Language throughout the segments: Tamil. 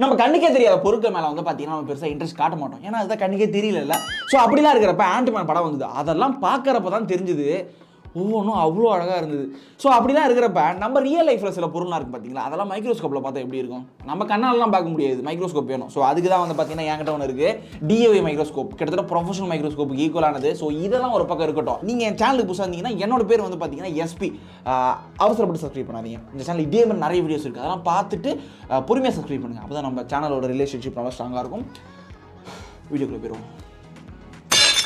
நம்ம கண்ணுக்கே தெரியாத பொருட்கள் மேலே வந்து பார்த்தீங்கன்னா நம்ம பெருசாக இன்ட்ரெஸ்ட் காட்ட மாட்டோம், ஏன்னா அதுதான் கண்ணுக்கே தெரியல. ஸோ அப்படிலாம் இருக்கிறப்ப ஆண்ட்மேன் படம் வந்தது, அதெல்லாம் பார்க்குறப்ப தான் தெரிஞ்சுது ஒவ்வொன்றும் அவ்வளோ அழகாக இருந்தது. ஸோ அப்படிலாம் இருக்கிறப்ப நம்ம ரியல் லைஃப்பில் சில பொருளாக இருக்குது பார்த்தீங்களா, அதெல்லாம் மைக்ரோஸ்கோப்பில் பார்த்தா எப்படி இருக்கும்? நம்ம கண்ணாலலாம் பார்க்க முடியாது, மைக்ரோஸ்கோப் வேணும். ஸோ அதுக்கு தான் வந்து பார்த்தீங்கன்னா என்கிட்ட ஒன்று இருக்குது, டிஏஒய் மைக்ரோஸ்கோப், கிட்டத்தட்ட ப்ரொஃபஷனல் மைக்ரோஸ்கோப்புக்கு ஈக்குவலானது. ஸோ இதெல்லாம் ஒரு பக்கம் இருக்கட்டும். நீங்கள் என் சேனலுக்கு புதுசாக இருந்தீங்கன்னா என்னோட பேர் வந்து பார்த்தீங்கன்னா எஸ்பி. அவசரப்பட்டு சப்ஸ்கிரைப் பண்ணாதீங்க, இந்த சேனல் இதே மாதிரி நிறைய வீடியோஸ் இருக்குது, அதெல்லாம் பார்த்துட்டு பொறுமையாக சப்ஸ்கிரைப் பண்ணுங்கள். அப்போ தான் நம்ம சேனலோட ரிலேஷன்ஷிப் நல்லா ஸ்ட்ராங்காக இருக்கும். வீடியோக்குள்ளே போயிடுவோம்.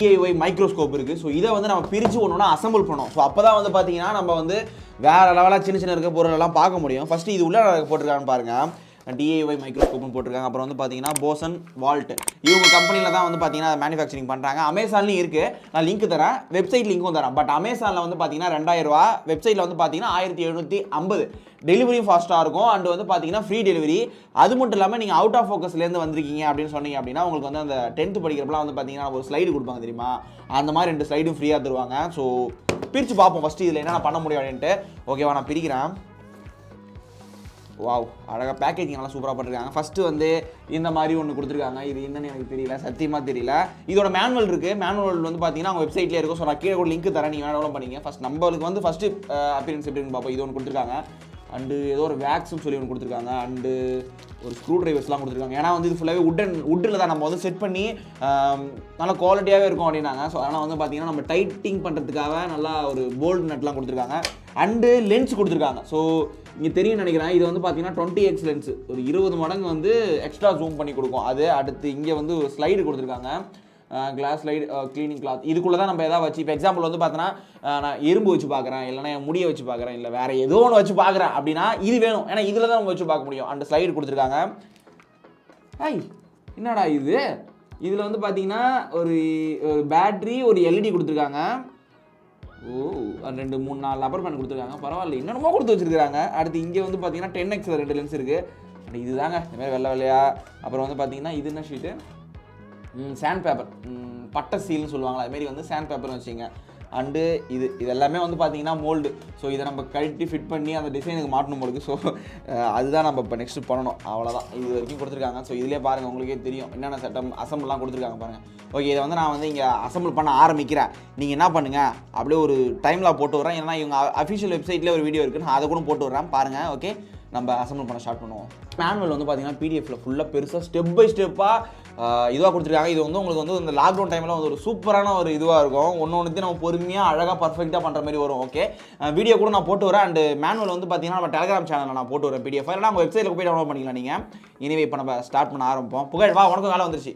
டிஏஒய் மைக்ரோஸ்கோப் இருக்குது. ஸோ இதை வந்து நம்ம பிரித்து ஒன்று அசம்பிள் பண்ணோம். ஸோ அப்போ தான் வந்து பார்த்தீங்கன்னா நம்ம வந்து வேறு லெவலாக சின்ன சின்ன இருக்க பொருளெல்லாம் பார்க்க முடியும். ஃபஸ்ட்டு இது உள்ள போட்டிருக்கான்னு பாருங்கள், டிஏஒய் மைக்ரோஸ்கோப்னு போட்டிருக்காங்க. அப்புறம் வந்து பார்த்தீங்கன்னா போசன் வால்ட், இவங்க கம்பெனியில் தான் வந்து பார்த்தீங்கன்னா மேனுஃபேக்சரிங் பண்ணுறாங்க. அமேசான்லையும் இருக்குது, நான் லிங்க் தரேன், வெப்சைட் லிங்க்கும் தரேன். பட் அமேசானில் வந்து பார்த்தீங்கன்னா 2000 ரூபா, வெப்சைட்டில் வந்து பார்த்தீங்கன்னா 1750. டெலிவரியும் ஃபாஸ்ட்டாக இருக்கும், அண்ட் வந்து பார்த்தீங்கன்னா ஃப்ரீ டெலிவரி. அது மட்டும் இல்லாமல் நீங்கள் அவுட் ஆஃப் ஃபோக்கஸ்லேருந்து வந்திருக்கீங்க அப்படின்னு சொன்னீங்க அப்படின்னா உங்களுக்கு வந்து அந்த 10th படிக்கிறப்பலாம் வந்து பார்த்தீங்கன்னா ஒரு ஸ்லைடு கொடுப்பாங்க தெரியுமா, அந்த மாதிரி 2 ஸ்லைடும் ஃப்ரீயாக தருவாங்க. ஸோ பிரித்து பார்ப்போம் ஃபஸ்ட்டு இதில் என்னென்ன பண்ண முடியும் அப்படின்ட்டு. ஓகேவா, நான் பிரிக்கிறேன். வாவ், அழகாக பேக்கேஜிங் நல்லா சூப்பராக பண்ணிருக்காங்க. ஃபஸ்ட்டு வந்து இந்த மாதிரி ஒன்று கொடுத்துருக்காங்க, இது என்னன்னு எனக்கு தெரியல, சத்தியமாக தெரியல. இதோட மேனுவல் இருக்குது, மேனுவல் வந்து பார்த்தீங்கன்னா அவங்க வெப்சைட்லேயே இருக்கும். ஸோ நான் கீழே கூட லிங்க் தரேன், நீங்கள் டவுன்லோட் பண்ணிங்க. ஃபஸ்ட் நம்மளுக்கு வந்து ஃபஸ்ட்டு அப்பியரன்ஸ் எப்படின்னு பார்ப்போம். இது ஒன்று கொடுத்துருக்காங்க, அண்டு ஏதோ ஒரு வேக்ஸ்னு சொல்லி ஒன்று கொடுத்துருக்காங்க, அண்டு ஒரு ஸ்க்ரூ ட்ரைவர்ஸ்லாம் கொடுத்துருக்காங்க. ஏன்னா வந்து இது ஃபுல்லாகவே உட்டில் தான் நம்ம வந்து செட் பண்ணி நல்லா குவாலிட்டியாகவே இருக்கும் அப்படின்னாங்க. ஸோ அதனால் வந்து பார்த்தீங்கன்னா நம்ம டைட்டிங் பண்ணுறதுக்காக நல்லா ஒரு போல்ட் நட்லாம் கொடுத்துருக்காங்க, அண்டு லென்ஸ் கொடுத்துருக்காங்க. ஸோ இங்கே தெரியும் நினைக்கிறேன், இது வந்து பார்த்தீங்கன்னா 20x லென்ஸ், ஒரு 20 மடங்கு வந்து எக்ஸ்ட்ரா ஜூம் பண்ணி கொடுக்கும். அது அடுத்து இங்கே வந்து ஒரு ஸ்லைடு கொடுத்துருக்காங்க, கிளாஸ் ஸ்லைடு, க்ளீனிங் கிளாத். இதுக்குள்ளே தான் நம்ம எதாவது வச்சு, இப்போ எக்ஸாம்பிள் வந்து பார்த்தோன்னா நான் எறும்பு வச்சு பார்க்குறேன், இல்லைனா என் முடியை வச்சு பார்க்குறேன், இல்லை வேறு ஏதோ ஒன்று வச்சு பார்க்குறேன் அப்படின்னா இது வேணும், ஏன்னா இதில் தான் நம்ம வச்சு பார்க்க முடியும். அந்த ஸ்லைடு கொடுத்துருக்காங்க. என்னடா இது, இதில் வந்து பார்த்தீங்கன்னா ஒரு பேட்ரி, ஒரு எல்இடி கொடுத்துருக்காங்க. ஓ, 2 3 4 ரப்பர் பேண்ட் கொடுத்துருக்காங்க, பரவாயில்ல, என்னென்னமோ கொடுத்து வச்சுருக்காங்க. அடுத்து இங்கே வந்து பார்த்தீங்கன்னா 10x 2 லென்ஸ் இருக்குது. இதுதாங்க இந்த மாதிரி வெள்ளை வெள்ளையா. அப்புறம் வந்து பார்த்தீங்கன்னா இது என்ன ஷீட்டு, சாண்ட் பேப்பர், பட்டை சீல்னு சொல்லுவாங்களா, அதுமாரி வந்து சாண்ட் பேப்பர்னு வச்சுங்க. அண்டு இது எல்லாமே வந்து பார்த்தீங்கன்னா மோல்டு. ஸோ இதை நம்ம கழட்டி ஃபிட் பண்ணி அந்த டிசைனுக்கு மாட்டணும் போலுக்கு. ஸோ அதுதான் நம்ம இப்போ நெக்ஸ்ட்டு பண்ணணும், அவ்வளோதான். இது வரைக்கும் கொடுத்துருக்காங்க. ஸோ இதிலே பாருங்கள், உங்களுக்கே தெரியும் என்னென்ன செட்டம் அசம்பிள்லாம் கொடுத்துருக்காங்க பாருங்கள். ஓகே, இதை வந்து நான் வந்து இங்கே அசம்பிள் பண்ண ஆரம்பிக்கிறேன். நீங்கள் என்ன பண்ணுங்கள், அப்படியே ஒரு டைமில் போட்டு விட்றேன், ஏன்னா இவங்க அஃபிஷியல் வெப்சைட்லேயே ஒரு வீடியோ இருக்குது, நான் அதை கூட போட்டு விட்றேன் பாருங்கள். ஓகே, நம்ம அசம்பிள் பண்ண ஸ்டார்ட் பண்ணுவோம். மேனுவல் வந்து பார்த்தீங்கன்னா பிடிஎஃப்பில் ஃபுல்லாக பெருசாக ஸ்டெப் பை ஸ்டெப்பாக இதுவாக கொடுத்துருக்காங்க. இது வந்து உங்களுக்கு வந்து இந்த லாக்டவுன் டைமில் வந்து ஒரு சூப்பரான ஒரு இதுவாக இருக்கும். ஒன்று நம்ம பொறுமையாக அழகாக பர்ஃபெக்டாக பண்ணுற மாதிரி வரும். ஓகே, வீடியோ கூட நான் போட்டு வரேன். அண்ட் மேனுவல் வந்து பார்த்தீங்கன்னா நம்ம டெலிகிராம் சேனலில் நான் போட்டு வரேன் பிடிஎஃப், இல்லைனா உங்கள் வெப்சைட்டில் போய் டவுன்லோட் பண்ணிக்கலாம் நீங்கள். இனிவே இப்போ நம்ம ஸ்டார்ட் பண்ண ஆரம்பிப்போம். புகழ், வா, உனக்கு வேலை வந்துருச்சு.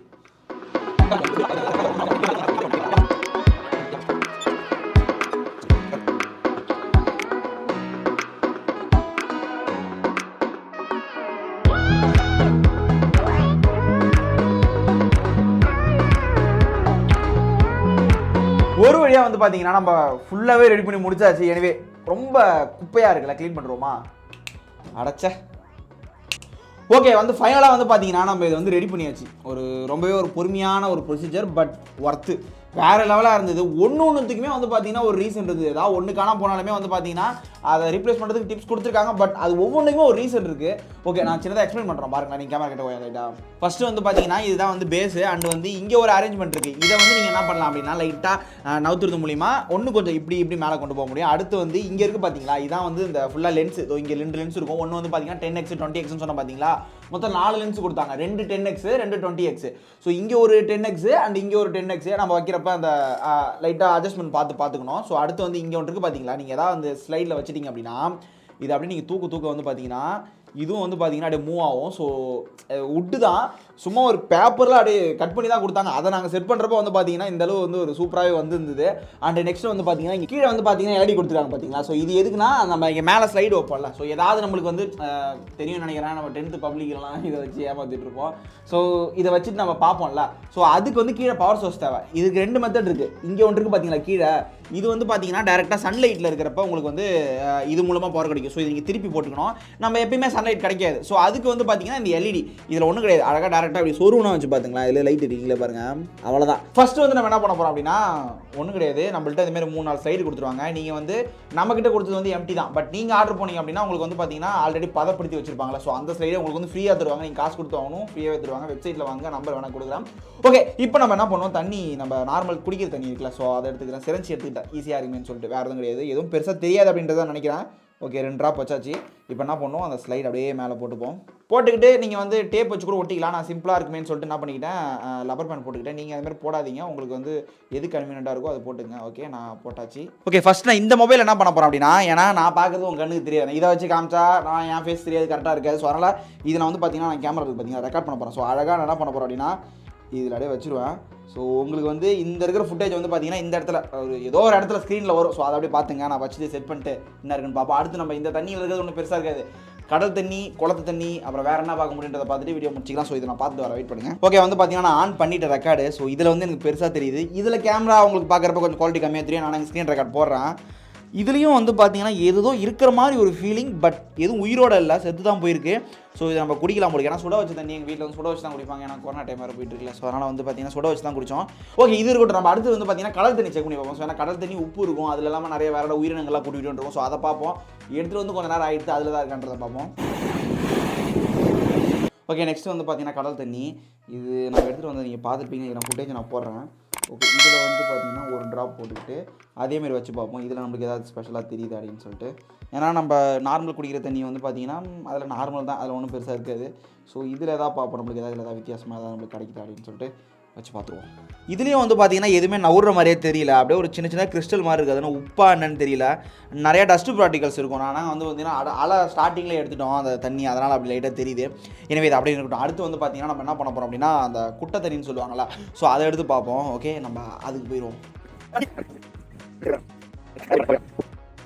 ஒரு வழியாக வந்து பார்த்தீங்கன்னா நம்ம ஃபுல்லாகவே ரெடி பண்ணி முடிச்சாச்சு. எனவே ரொம்ப குப்பையாக இருக்குல்ல, க்ளீன் பண்ணுறோமா, அடைச்ச. ஓகே, வந்து ஃபைனலாக வந்து பார்த்தீங்கன்னா நம்ம இதை வந்து ரெடி பண்ணியாச்சு. ரொம்பவே ஒரு பொறுமையான ஒரு ப்ரொசீஜர், பட் ஒர்த்து வேறு லெவலாக இருந்தது. ஒன்றுத்துக்குமே வந்து பார்த்தீங்கன்னா ஒரு ரீசன் இருந்தது. ஏதாவது ஒன்று காணாமல் போனாலுமே வந்து பார்த்தீங்கன்னா அதை ரீப்ளேஸ் பண்ணுறதுக்கு டிப்ஸ் கொடுத்துருக்காங்க, பட் அது ஒவ்வொன்றுக்குமே ஒரு ரீசன் இருக்குது. ஓகே, நான் சின்னதாக எக்ஸ்பிளைன் பண்ணுறேன் பாருங்க, நீங்கள் கேமரா கிட்ட போய் லைட்டாக. ஃபஸ்ட்டு வந்து பார்த்தீங்கன்னா இதுதான் வந்து பேஸு, அண்ட் வந்து இங்கே ஒரு அரேஞ்ச்மெண்ட் இருக்குது. இதை வந்து நீங்கள் என்ன பண்ணலாம் அப்படின்னா லைட்டாக நவுத்துறது மூலிமா ஒன்று கொஞ்சம் இப்படி மேலே கொண்டு போக முடியும். அடுத்து வந்து இங்கே இருக்குது பார்த்தீங்களா, இதான் வந்து இந்த ஃபுல்லாக லென்ஸ். இங்கே 2 லென்ஸ் இருக்கும். ஒன்று வந்து பார்த்தீங்கன்னா 10x 20xன்னு சொன்னால் பார்த்தீங்களா, மொத்தம் 4 லென்ஸ் கொடுத்தாங்க, 2 10x 2 20x. ஸோ இங்கே ஒரு 10x அண்ட் இங்கே ஒரு 10x நம்ம வைக்கிறப்ப அந்த லைட்டாக அட்ஜஸ்ட்மெண்ட் பார்த்துக்கணும். ஸோ அடுத்து வந்து இங்கே ஒன்று இருக்குது பார்த்தீங்களா, நீங்கள் ஏதாவது அந்த ஸ்லைடில் வச்சுட்டிங்க அப்படின்னா இது அப்படியே நீங்கள் தூக்க வந்து பார்த்தீங்கன்னா இதுவும் வந்து பார்த்தீங்கன்னா அப்படியே மூவ் ஆகும். ஸோ உட்டு தான், சும்மா ஒரு பேப்பரில் அப்படியே கட் பண்ணி தான் கொடுத்தாங்க. அதை நாங்கள் செட் பண்ணுறப்போ வந்து பார்த்தீங்கன்னா இந்த அளவு வந்து ஒரு சூப்பராகவே வந்துருந்தது. அண்ட் நெக்ஸ்ட் வந்து பார்த்தீங்கன்னா இங்கே கீழே வந்து பார்த்தீங்கன்னா எல்இடி கொடுத்துருக்காங்க பார்த்தீங்களா. ஸோ இது எதுக்குன்னா நம்ம இங்கே மேலே ஸ்லைடு வைப்போம்ல, ஸோ ஏதாவது நம்மளுக்கு வந்து தெரியும் நினைக்கிறேன், நம்ம 10th பப்ளிக்லாம் இதை வச்சு ஏமாற்றிட்டு இருப்போம். ஸோ இதை வச்சுட்டு நம்ம பார்ப்போம்ல, ஸோ அதுக்கு வந்து கீழே பவர் சோர்ஸ் தேவை. இதுக்கு 2 மெத்தட் இருக்குது. இங்கே ஒன்று இருக்குது பார்த்தீங்களா கீழே, இது வந்து பார்த்தீங்கன்னா டேரெக்டாக சன்லைட்டில் இருக்கிறப்ப உங்களுக்கு வந்து இது மூலமாக பவர் கிடைக்கும். ஸோ இது நீங்கள் திருப்பி போட்டுக்கணும். நம்ம எப்பயுமே சன்லைட் கிடைக்காது. ஸோ அதுக்கு வந்து பார்த்தீங்கன்னா இந்த எல்இடி இதில் ஒன்றும் கிடையாது. அழகாக டேரெக்டாக அப்படி சொருவுனா வச்சு பார்த்துங்களா, இதில் லைட் இருக்கீங்களே பாருங்க, அவ்வளோதான். ஃபர்ஸ்ட் வந்து நம்ம என்ன பண்ண போகிறோம் அப்படின்னா ஒன்றும் கிடையாது, நம்மள்ட்ட இதுமாரி 3-4 ஸ்லைடு கொடுத்துருவாங்க. நீங்கள் வந்து நம்மக்கிட்ட கொடுத்தது வந்து எம்டி தான். பட் நீங்கள் ஆர்டர் போனீங்க அப்படின்னா உங்களுக்கு வந்து பார்த்தீங்கன்னா ஆல்ரெடி பதப்படுத்தி வச்சிருப்பாங்களா. ஸோ அந்த ஸ்லைடை உங்களுக்கு வந்து ஃப்ரீயாக தருவாங்க. நீங்கள் காசு கொடுத்து வாங்கணும், ஃப்ரீயாகவே தருவாங்க. வெப்சைட்டில் வாங்க, நம்பர் வேணால் கொடுக்குறேன். ஓகே, இப்போ நம்ம என்ன பண்ணுவோம், தண்ணி நம்ம நார்மல் குடிக்கிற தண்ணி இருக்குல்ல, ஸோ அதை எடுத்துக்கிறேன். சிரஞ்சி எடுத்துக்கிட்டேன், ஈஸியாக இருக்குன்னு சொல்லிட்டு. வேறு எதுவும் கிடையாது, எதுவும் பெருசாக தெரியாது அப்படின்றத நினைக்கிறேன். ஓகே, 2 ட்ராப் வச்சாச்சு. இப்போ என்ன பண்ணுவோம், அந்த ஸ்லைட் அப்படியே மேலே போட்டுக்கிட்டு நீங்கள் வந்து டேப் வச்சு கூட ஒட்டிக்கலாம். நான் சிம்பிளாக இருக்குமேன்னு சொல்லிட்டு என்ன பண்ணிக்கிட்டேன், லப்பர் பேண்ட் போட்டுக்கிட்டேன். நீங்கள் அதுமாதிரி போடாதீங்க, உங்களுக்கு வந்து எது கன்வீனியண்ட்டாக இருக்கோ அதை போட்டுங்க. ஓகே, நான் போட்டாச்சு. ஓகே, ஃபஸ்ட் நான் இந்த மொபைல் என்ன பண்ண போகிறேன் அப்படின்னா, ஏன்னா நான் பார்க்குறது உங்கள் கண்ணுக்கு தெரியாது, இதை வச்சு காமிச்சா நான் என் ஃபேஸ் தெரியாது, கரெக்டாக இருக்காது. ஸோ அதனால் இதை நான் வந்து பார்த்தீங்கன்னா நான் கேமரா பார்த்தீங்கன்னா ரெக்கார்ட் பண்ண போகிறேன். ஸோ அழகாக நான் என்ன பண்ண போகிறேன் அப்படின்னா இதில் அப்படியே வச்சுருவேன். ஸோ உங்களுக்கு வந்து இந்த இருக்கிற ஃபுட்டேஜ் வந்து பார்த்தீங்கன்னா இந்த இடத்துல ஏதோ ஒரு இடத்துல ஸ்க்ரீனில் வரும். ஸோ அதை அப்படியே பார்த்துங்க, நான் வச்சுட்டு செட் பண்ணிட்டு என்ன இருக்குன்னு பார்ப்போம். அடுத்து நம்ம இந்த தண்ணியில் இருக்கிறது ஒன்றும் பெருசாக இருக்காது, கடல் தண்ணி, குளத்து தண்ணி, அப்புறம் வேறு என்ன பார்க்க முடியுன்றதை பார்த்துட்டு வீடியோ முடிச்சிக்கலாம். ஸோ இதை நான் பார்த்துட்டு வர வெயிட் பண்ணுங்கள். ஓகே, வந்து பார்த்தீங்கன்னா நான் ஆன் பண்ணிவிட்டு ரெக்கார்டு. ஸோ இதில் வந்து எனக்கு பெருசாக தெரியுது, இதில் கேமரா உங்களுக்கு பார்க்குறப்ப கொஞ்சம் குவாலிட்டி கம்மியாக தெரியும். நான் ஸ்க்ரீன் ரெக்கார்ட் போடுறேன். இதுலேயும் வந்து பார்த்தீங்கன்னா ஏதோ இருக்கிற மாதிரி ஒரு ஃபீலிங், பட் எதுவும் உயிரோட இல்லை, செத்து தான் போயிருக்கு. ஸோ இதை நம்ம குடிக்கலாம் முடியும். ஏன்னா சுட வச்சு தண்ணி எங்கள் வீட்டில் வந்து சுட வச்சு தான் குடிப்பாங்க. ஏன்னா கொரோனா டைம் வேறு போயிட்டு இருக்குல்ல. ஸோ அதனால் வந்து பார்த்தீங்கன்னா சுட வச்சு தான் குடித்தோம். ஓகே, இது இருக்கட்டும். நம்ம அடுத்து வந்து பார்த்தீங்கன்னா கடல் தண்ணி செக் பண்ணி பார்ப்போம். ஸோ ஏன்னா கடல் தண்ணி உப்பு இருக்கும், அதில் இல்லாமல் நிறைய வேறு உயிரினங்கள்லாம் கூட்டிகிட்டு இருக்கும். ஸோ அதை பார்ப்போம். எடுத்துகிட்டு வந்து கொஞ்சம் நேரம் ஆகிடுத்து, அதில் தான் இருக்கான்றதை பார்ப்போம். ஓகே, நெக்ஸ்ட் வந்து பார்த்தீங்கன்னா கடல் தண்ணி இது நம்ம எடுத்துகிட்டு வந்து நீங்கள் பார்த்துருப்பீங்க, நான் ஃபுட்டேஜ் நான் போடுறேன். ஓகே, இதில் வந்து பார்த்தீங்கன்னா ஒரு ட்ராப் போட்டுக்கிட்டு அதேமாரி வச்சு பார்ப்போம். இதில் நம்மளுக்கு ஏதாவது ஸ்பெஷலாக தெரியுது அப்படின்னு சொல்லிட்டு. ஏன்னா நம்ம நார்மல் குடிக்கிற தண்ணி வந்து பார்த்தீங்கன்னா அதில் நார்மல் தான், அதில் ஒன்றும் பெருசாக இருக்காது. ஸோ இதில் எதாவது பார்ப்போம், நம்மளுக்கு ஏதாவது வித்தியாசமாக ஏதாவது நம்மளுக்கு கிடைக்குது அப்படின்னு சொல்லிட்டு வச்சு பார்த்துருவோம். இதுலேயும் வந்து பார்த்தீங்கன்னா எதுவுமே நவுற மாதிரியே தெரியல, அப்படியே ஒரு சின்ன சின்ன கிறிஸ்டல் மாதிரி இருக்குது. அதனால் உப்பா என்னன்னு தெரியல, நிறைய டஸ்ட் பார்ட்டிகல்ஸ் இருக்கும். ஆனால் வந்து பார்த்தீங்கன்னா அலை ஸ்டார்டிங்கில் எடுத்துட்டோம் அந்த தண்ணி, அதனால் அப்படி லைட்டாக தெரியுது. எனவே இது அப்படியே இருக்கட்டும். அடுத்து வந்து பார்த்தீங்கன்னா நம்ம என்ன பண்ண போகிறோம் அப்படின்னா அந்த குட்டை தண்ணின்னு சொல்லுவாங்களா, ஸோ அதை எடுத்து பார்ப்போம். ஓகே, நம்ம அதுக்கு போயிடுவோம்.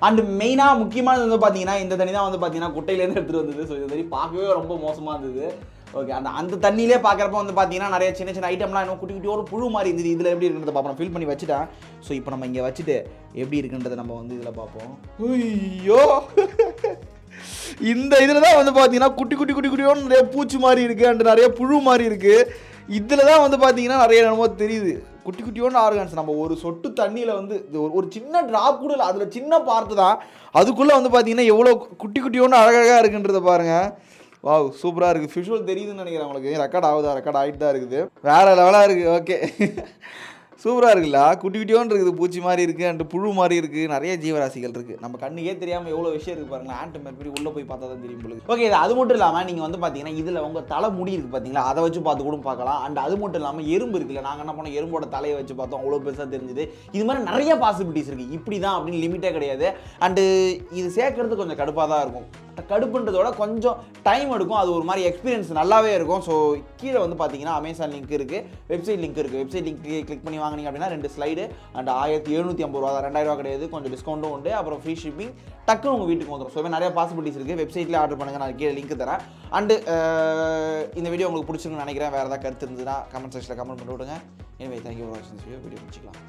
அண்ட் மெயினாக முக்கியமானது வந்து பார்த்தீங்கன்னா இந்த தண்ணி தான் வந்து பார்த்தீங்கன்னா குட்டையிலேருந்து எடுத்துகிட்டு வந்தது. ஸோ இந்த தண்ணி பார்க்கவே ரொம்ப மோசமாக இருந்தது. ஓகே, அந்த தண்ணியிலே பார்க்குறப்ப வந்து பார்த்தீங்கன்னா நிறைய சின்ன சின்ன ஐட்டம்லாம் இன்னும் குட்டி குட்டியோட புழு மாதிரி இருந்தது. இதில் எப்படி இருக்குன்றதை பார்ப்போம். ஃபில் பண்ணி வச்சுட்டேன். ஸோ இப்போ நம்ம இங்கே வச்சுட்டு எப்படி இருக்குன்றதை நம்ம வந்து இதில் பார்ப்போம். ஐயோ, இந்த இதில் தான் வந்து பார்த்தீங்கன்னா குட்டியோட நிறைய பூச்சி மாதிரி இருக்குது அண்ட் நிறைய புழு மாதிரி இருக்குது. இதில் தான் வந்து பார்த்தீங்கன்னா நிறைய என்னமோ தெரியுது, குட்டியோட ஆர்கான்ஸ். நம்ம ஒரு சொட்டு தண்ணியில் வந்து ஒரு சின்ன ட்ராப் கூட இல்லை, அதில் சின்ன பார்த்து தான், அதுக்குள்ளே வந்து பார்த்தீங்கன்னா எவ்வளோ குட்டியோட அழகாக இருக்குன்றதை பாருங்கள். வாவ், சூப்பராக இருக்குது. விஷுவல் தெரியுதுன்னு நினைக்கிறேன் உங்களுக்கு. ரெக்கார்ட் ஆகிட்டு தான் இருக்குது. வேறு லெவலாக இருக்குது. ஓகே, சூப்பராக இருக்குல்ல, குட்டியோன்னு இருக்குது, பூச்சி மாதிரி இருக்குது அண்ட் புழு மாதிரி இருக்குது, நிறைய ஜீவராசிகள் இருக்குது. நம்ம கண்ணுக்கே தெரியாமல் எவ்வளோ விஷயம் இருக்குது பாருங்களேன். ஆண்ட் மெர்க்குரி உள்ளே போய் பார்த்தா தான் தெரியும் உங்களுக்கு. ஓகே, இது அது மட்டும் இல்லாமல் நீங்கள் வந்து பார்த்தீங்கன்னா இதில் உங்கள் தலை முடி இருக்குது பார்த்தீங்களா, அதை வச்சு பார்த்து கூட பார்க்கலாம். அண்ட் அது மட்டும் இல்லாமல் எறும்பு இருக்குல்ல, நாங்கள் என்ன பண்ணோம், எறும்போட தலையை வச்சு பார்த்தோம், அவ்வளோ பெருசாக தெரிஞ்சுது. இது மாதிரி நிறைய பாசிபிலிட்டிஸ் இருக்குது. இப்படி தான் அப்படின்னு லிமிட்டே கிடையாது. அண்டு இது சேர்க்கறது கொஞ்சம் கடுப்பாக தான் இருக்கும். கடுப்புன்றதோட கொஞ்சம் டைம் எடுக்கும். அது ஒரு மாதிரி எக்ஸ்பீரியன்ஸ் நல்லாவே இருக்கும். ஸோ கீழே வந்து பார்த்தீங்கன்னா அமேசான் லிங்க் இருக்குது, வெப்சைட் லிங்க் இருக்குது. வெப்சைட் லிங்க் கிளிக் பண்ணி வாங்கினீங்க அப்படின்னா 2 ஸ்லைடு அண்ட் 1750 ரூபா தான், 2000 ரூபா கிடையாது. கொஞ்சம் டிஸ்கவுண்ட்டும் உண்டு. அப்புறம் ஃப்ரீ ஷிப்பிங், டக்குன்னு உங்கள் வீட்டுக்கு வந்துடும். ஸோ நிறைய பாசிபிலிட்டிஸ் இருக்குது. வெப்சைட்லேயே ஆர்டர் பண்ணுங்கள், நான் கீழே லிங்க் தரேன். அண்டு இந்த வீடியோ உங்களுக்கு பிடிச்சிருக்குன்னு நினைக்கிறேன். வேறு ஏதாவது கருத்து இருந்ததுன்னா கமெண்ட் செக்ஷனில் கமெண்ட் பண்ணி விடுங்க. எனவே தேங்க்யூ ஃபார் வாட்சிங் திஸ் வீடியோ. முடிச்சிக்கலாம்.